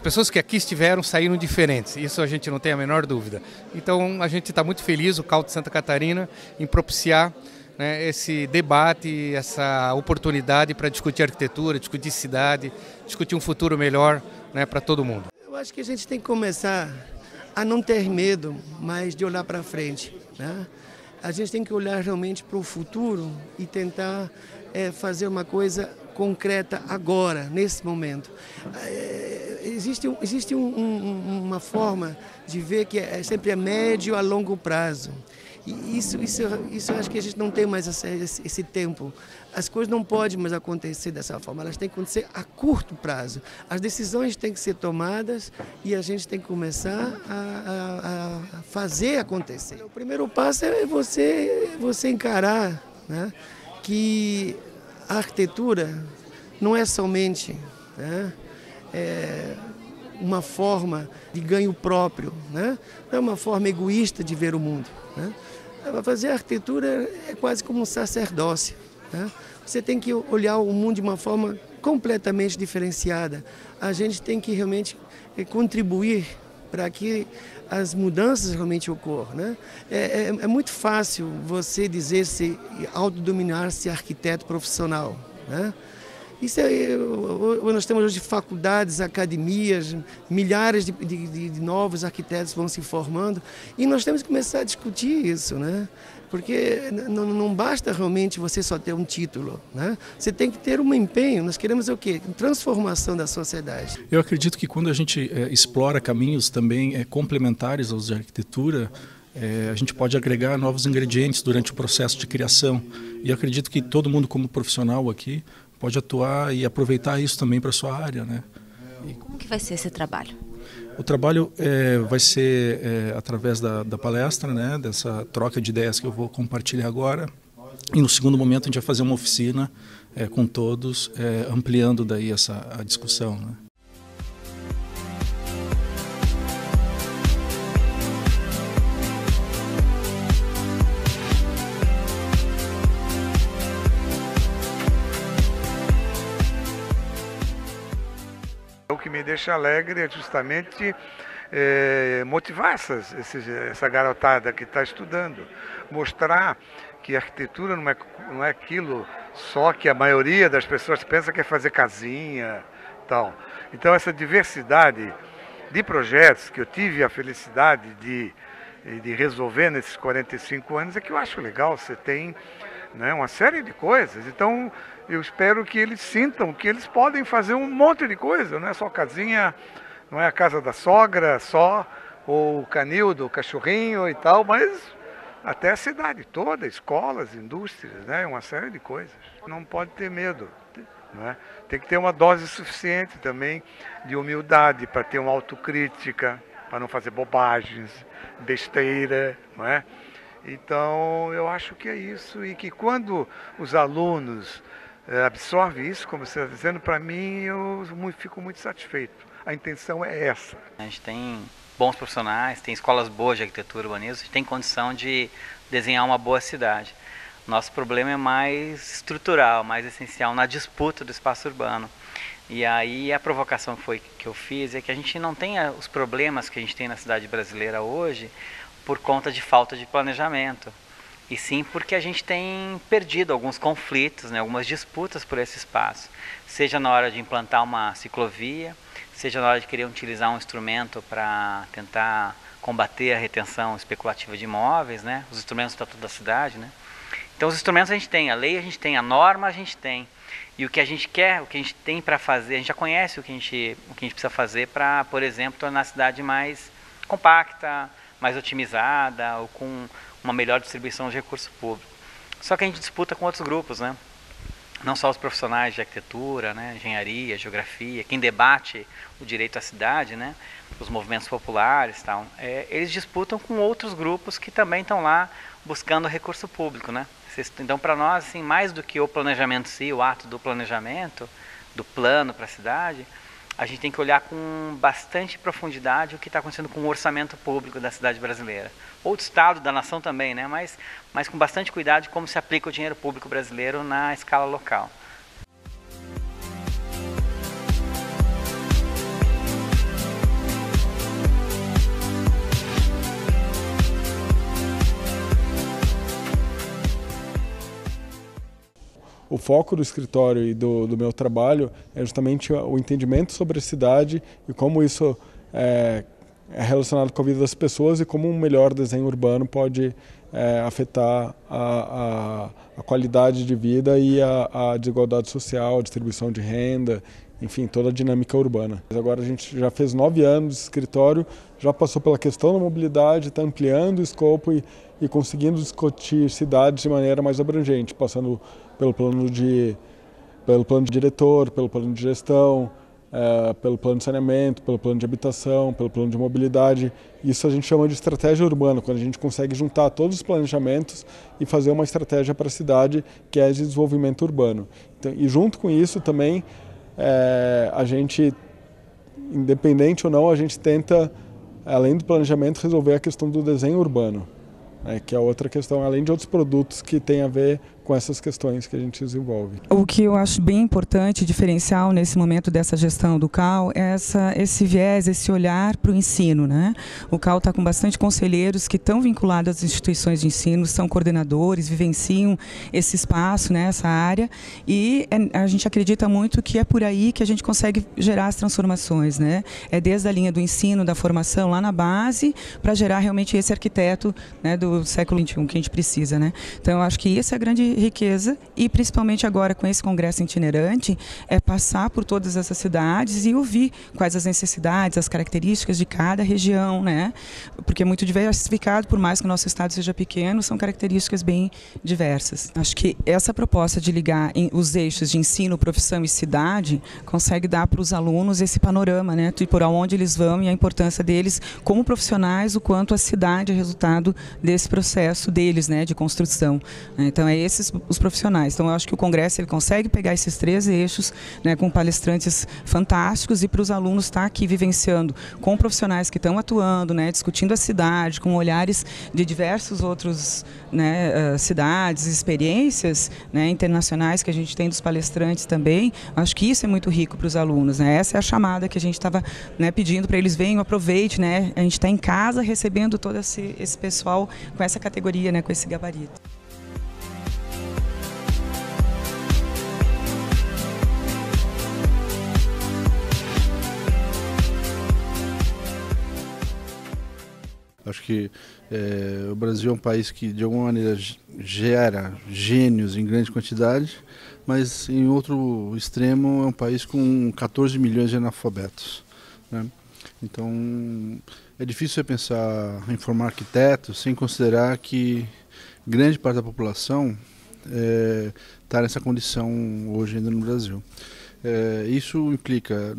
pessoas que aqui estiveram saíram diferentes, isso a gente não tem a menor dúvida. Então a gente está muito feliz, o CAU de Santa Catarina, em propiciar, né, esse debate, essa oportunidade para discutir arquitetura, discutir cidade, discutir um futuro melhor, né, para todo mundo. Eu acho que a gente tem que começar a não ter medo, mas de olhar para frente, né? A gente tem que olhar realmente para o futuro e tentar fazer uma coisa concreta agora, nesse momento. Existe uma forma de ver que sempre é médio a longo prazo. E isso eu acho que a gente não tem mais esse tempo. As coisas não podem mais acontecer dessa forma, elas têm que acontecer a curto prazo. As decisões têm que ser tomadas e a gente tem que começar a fazer acontecer. O primeiro passo é você encarar, né, que a arquitetura não é somente, né, uma forma de ganho próprio, né? Não é uma forma egoísta de ver o mundo, né? Fazer arquitetura é quase como um sacerdócio, né? Você tem que olhar o mundo de uma forma completamente diferenciada. A gente tem que realmente contribuir para que as mudanças realmente ocorram, né? É muito fácil você dizer-se, autodominar-se arquiteto profissional, né? Nós temos hoje faculdades, academias, milhares de novos arquitetos vão se formando e nós temos que começar a discutir isso, né? Porque não basta realmente você só ter um título, né? Você tem que ter um empenho. Nós queremos o quê? Transformação da sociedade. Eu acredito que quando a gente explora caminhos também complementares aos de arquitetura, a gente pode agregar novos ingredientes durante o processo de criação. E eu acredito que todo mundo como profissional aqui pode atuar e aproveitar isso também para a sua área, né? Como que vai ser esse trabalho? O trabalho vai ser através da palestra, né? Dessa troca de ideias que eu vou compartilhar agora. E no segundo momento a gente vai fazer uma oficina com todos, ampliando daí a discussão, né? O que me deixa alegre é justamente motivar essa garotada que está estudando, mostrar que a arquitetura não é aquilo só que a maioria das pessoas pensa que é fazer casinha, tal. Então essa diversidade de projetos que eu tive a felicidade de resolver nesses 45 anos é que eu acho legal. Você tem, né, uma série de coisas. Então eu espero que eles sintam que eles podem fazer um monte de coisa, não é só casinha, não é a casa da sogra só, ou o canil do cachorrinho e tal, mas até a cidade toda, escolas, indústrias, né, uma série de coisas. Não pode ter medo, né? Tem que ter uma dose suficiente também de humildade para ter uma autocrítica, para não fazer bobagens, besteira, não é? Então eu acho que é isso, e que quando os alunos absorve isso, como você está dizendo, para mim eu fico muito satisfeito. A intenção é essa. A gente tem bons profissionais, tem escolas boas de arquitetura e urbanismo, a gente tem condição de desenhar uma boa cidade. Nosso problema é mais estrutural, mais essencial na disputa do espaço urbano. E aí a provocação que eu fiz é que a gente não tenha os problemas que a gente tem na cidade brasileira hoje por conta de falta de planejamento. E sim porque a gente tem perdido alguns conflitos, né, algumas disputas por esse espaço. Seja na hora de implantar uma ciclovia, seja na hora de querer utilizar um instrumento para tentar combater a retenção especulativa de imóveis, né, os instrumentos do Estatuto da Cidade, né. Então os instrumentos a gente tem, a lei a gente tem, a norma a gente tem. E o que a gente quer, o que a gente tem para fazer, a gente já conhece o que a gente precisa fazer para, por exemplo, tornar a cidade mais compacta, mais otimizada, ou com uma melhor distribuição de recurso público. Só que a gente disputa com outros grupos, né? Não só os profissionais de arquitetura, né, engenharia, geografia, quem debate o direito à cidade, né, os movimentos populares, tal, eles disputam com outros grupos que também estão lá buscando recurso público, né? Então, para nós, assim, mais do que o planejamento em si, o ato do planejamento, do plano para a cidade, a gente tem que olhar com bastante profundidade o que está acontecendo com o orçamento público da cidade brasileira. Ou do Estado, da nação também, né? Mas com bastante cuidado de como se aplica o dinheiro público brasileiro na escala local. o foco do escritório e do meu trabalho é justamente o entendimento sobre a cidade e como isso é relacionado com a vida das pessoas e como um melhor desenho urbano pode afetar a qualidade de vida e a desigualdade social, a distribuição de renda, enfim, toda a dinâmica urbana. Agora a gente já fez 9 anos de escritório, já passou pela questão da mobilidade, está ampliando o escopo e conseguindo discutir cidades de maneira mais abrangente, passando pelo plano de diretor, pelo plano de gestão, pelo plano de saneamento, pelo plano de habitação, pelo plano de mobilidade. Isso a gente chama de estratégia urbana, quando a gente consegue juntar todos os planejamentos e fazer uma estratégia para a cidade que é de desenvolvimento urbano. Então, e junto com isso também, a gente, independente ou não, a gente tenta, além do planejamento, resolver a questão do desenho urbano, que é outra questão, além de outros produtos que têm a ver com essas questões que a gente desenvolve. O que eu acho bem importante, diferencial nesse momento dessa gestão do CAU, é esse viés, esse olhar para o ensino, né? O CAU está com bastante conselheiros que estão vinculados às instituições de ensino, são coordenadores, vivenciam esse espaço, né, essa área, e a gente acredita muito que é por aí que a gente consegue gerar as transformações, né? É desde a linha do ensino, da formação lá na base, para gerar realmente esse arquiteto, né, do século XXI que a gente precisa, né? Então eu acho que essa é a grande riqueza, e principalmente agora com esse congresso itinerante, é passar por todas essas cidades e ouvir quais as necessidades, as características de cada região, né? Porque é muito diversificado, por mais que o nosso estado seja pequeno, são características bem diversas. Acho que essa proposta de ligar os eixos de ensino, profissão e cidade consegue dar para os alunos esse panorama, né? Por onde eles vão e a importância deles como profissionais, o quanto a cidade é resultado desse processo deles, né, de construção. Então é esses os profissionais. Então eu acho que o congresso ele consegue pegar esses 3 eixos, né, com palestrantes fantásticos, e para os alunos estar aqui vivenciando com profissionais que estão atuando, né, discutindo a cidade, com olhares de diversos outros, né, cidades, experiências, né, internacionais que a gente tem dos palestrantes também. Acho que isso é muito rico para os alunos, né? Essa é a chamada que a gente estava, né, pedindo para eles: venham, aproveite, né? A gente está em casa recebendo todo esse pessoal com essa categoria, né, com esse gabarito. Acho que o Brasil é um país que, de alguma maneira, gera gênios em grande quantidade, mas, em outro extremo, é um país com 14 milhões de analfabetos, né? Então, é difícil você pensar em formar arquitetos sem considerar que grande parte da população está nessa condição hoje ainda no Brasil. Isso implica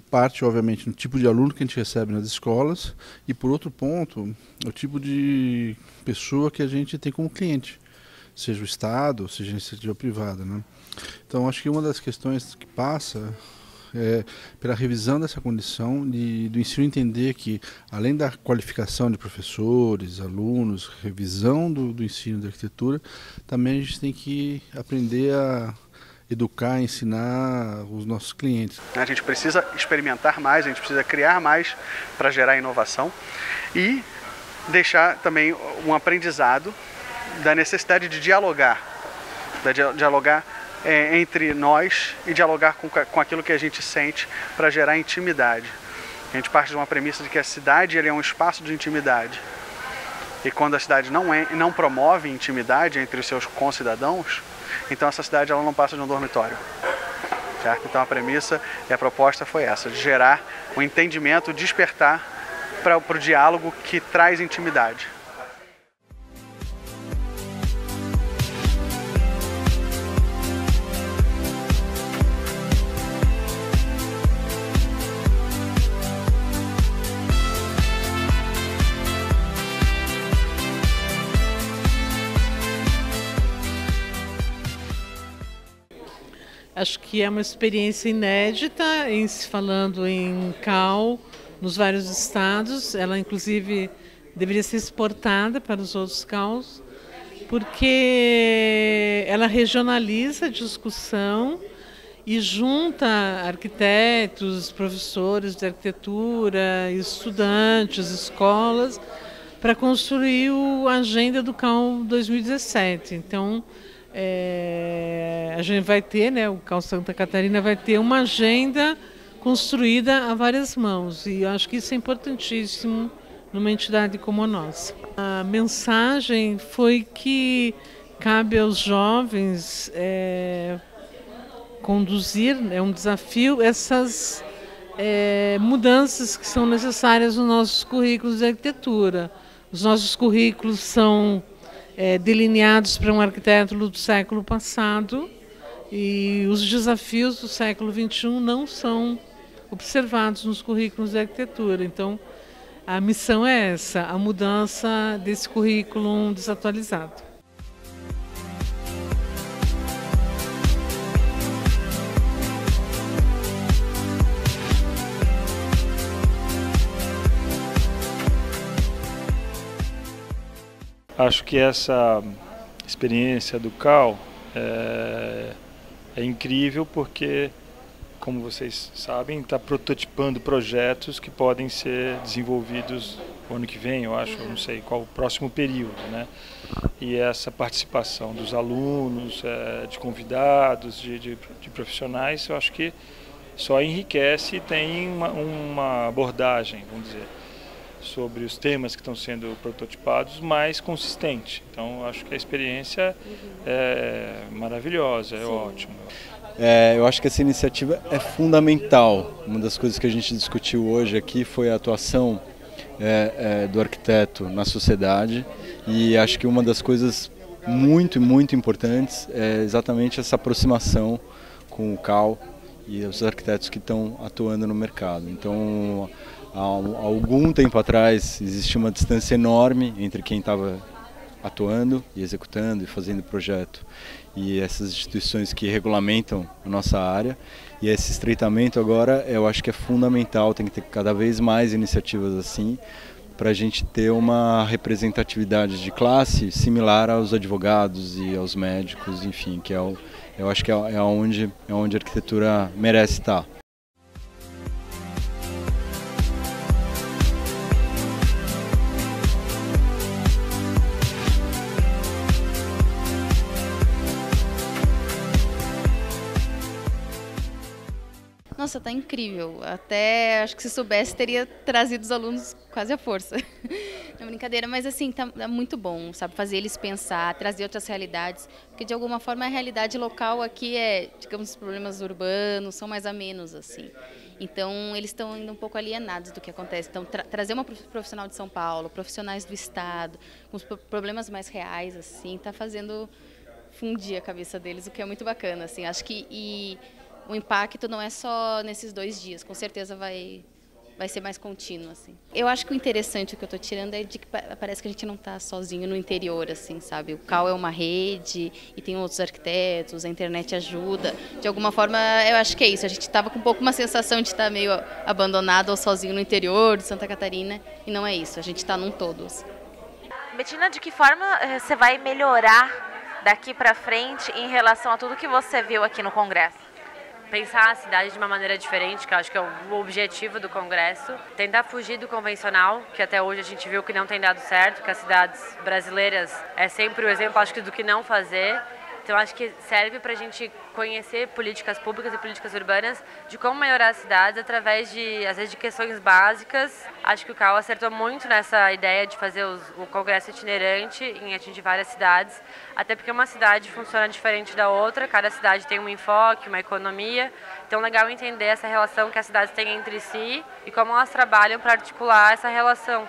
parte, obviamente, no tipo de aluno que a gente recebe nas escolas e, por outro ponto, o tipo de pessoa que a gente tem como cliente, seja o Estado, seja a iniciativa privada, né? Então, acho que uma das questões que passa é pela revisão dessa condição do ensino entender que, além da qualificação de professores, alunos, revisão do ensino da arquitetura, também a gente tem que aprender a educar, ensinar os nossos clientes. A gente precisa experimentar mais, a gente precisa criar mais para gerar inovação e deixar também um aprendizado da necessidade de dialogar, entre nós e dialogar com aquilo que a gente sente para gerar intimidade. A gente parte de uma premissa de que a cidade é um espaço de intimidade. E quando a cidade não promove intimidade entre os seus concidadãos, então essa cidade ela não passa de um dormitório. Certo? Então a premissa e a proposta foi essa, de gerar um entendimento, despertar para o diálogo que traz intimidade. Acho que é uma experiência inédita, falando em CAU, nos vários estados. Ela, inclusive, deveria ser exportada para os outros CAUs, porque ela regionaliza a discussão e junta arquitetos, professores de arquitetura, estudantes, escolas, para construir a agenda do CAU 2017. Então, a gente vai ter, né, o CAU Santa Catarina vai ter uma agenda construída a várias mãos, e eu acho que isso é importantíssimo numa entidade como a nossa. A mensagem foi que cabe aos jovens conduzir, é um desafio, essas mudanças que são necessárias nos nossos currículos de arquitetura. Os nossos currículos são delineados para um arquiteto do século passado, e os desafios do século XXI não são observados nos currículos de arquitetura. Então, a missão é essa, a mudança desse currículo desatualizado. Acho que essa experiência do CAU é incrível porque, como vocês sabem, está prototipando projetos que podem ser desenvolvidos o ano que vem, eu acho, não sei qual o próximo período, né? E essa participação dos alunos, de convidados, de profissionais, eu acho que só enriquece e tem uma abordagem, vamos dizer, sobre os temas que estão sendo prototipados mais consistente. Então, eu acho que a experiência é maravilhosa, é ótima. Eu acho que essa iniciativa é fundamental. Uma das coisas que a gente discutiu hoje aqui foi a atuação do arquiteto na sociedade, e acho que uma das coisas muito importantes é exatamente essa aproximação com o CAU e os arquitetos que estão atuando no mercado. Então, há algum tempo atrás existia uma distância enorme entre quem estava atuando e executando e fazendo o projeto e essas instituições que regulamentam a nossa área, e esse estreitamento agora eu acho que é fundamental. Tem que ter cada vez mais iniciativas assim para a gente ter uma representatividade de classe similar aos advogados e aos médicos, enfim, que eu acho que é onde a arquitetura merece estar. Nossa, tá incrível. Até acho que se soubesse teria trazido os alunos quase à força. Não é brincadeira, mas assim, tá muito bom, sabe? Fazer eles pensar, trazer outras realidades, porque de alguma forma a realidade local aqui digamos, os problemas urbanos são mais amenos, assim. Então, eles estão ainda um pouco alienados do que acontece. Então, trazer uma profissional de São Paulo, profissionais do Estado, com os problemas mais reais, assim, tá fazendo fundir a cabeça deles, o que é muito bacana, assim. Acho que o impacto não é só nesses 2 dias, com certeza vai ser mais contínuo, assim. Eu acho que o interessante que eu estou tirando é de que parece que a gente não está sozinho no interior, assim, sabe? O CAU é uma rede e tem outros arquitetos, a internet ajuda. De alguma forma, eu acho que é isso. A gente estava com um pouco uma sensação de estar meio abandonado ou sozinho no interior de Santa Catarina, e não é isso. A gente está num todo, assim. Bettina, de que forma você vai melhorar daqui para frente em relação a tudo que você viu aqui no Congresso? Pensar a cidade de uma maneira diferente, que eu acho que é o objetivo do Congresso. Tentar fugir do convencional, que até hoje a gente viu que não tem dado certo, que as cidades brasileiras é sempre o exemplo, acho que, do que não fazer. Então, acho que serve para a gente conhecer políticas públicas e políticas urbanas, de como melhorar as cidades através às vezes, de questões básicas. Acho que o CAU acertou muito nessa ideia de fazer o congresso itinerante em atingir várias cidades, até porque uma cidade funciona diferente da outra, cada cidade tem um enfoque, uma economia. Então, é legal entender essa relação que as cidades têm entre si e como elas trabalham para articular essa relação.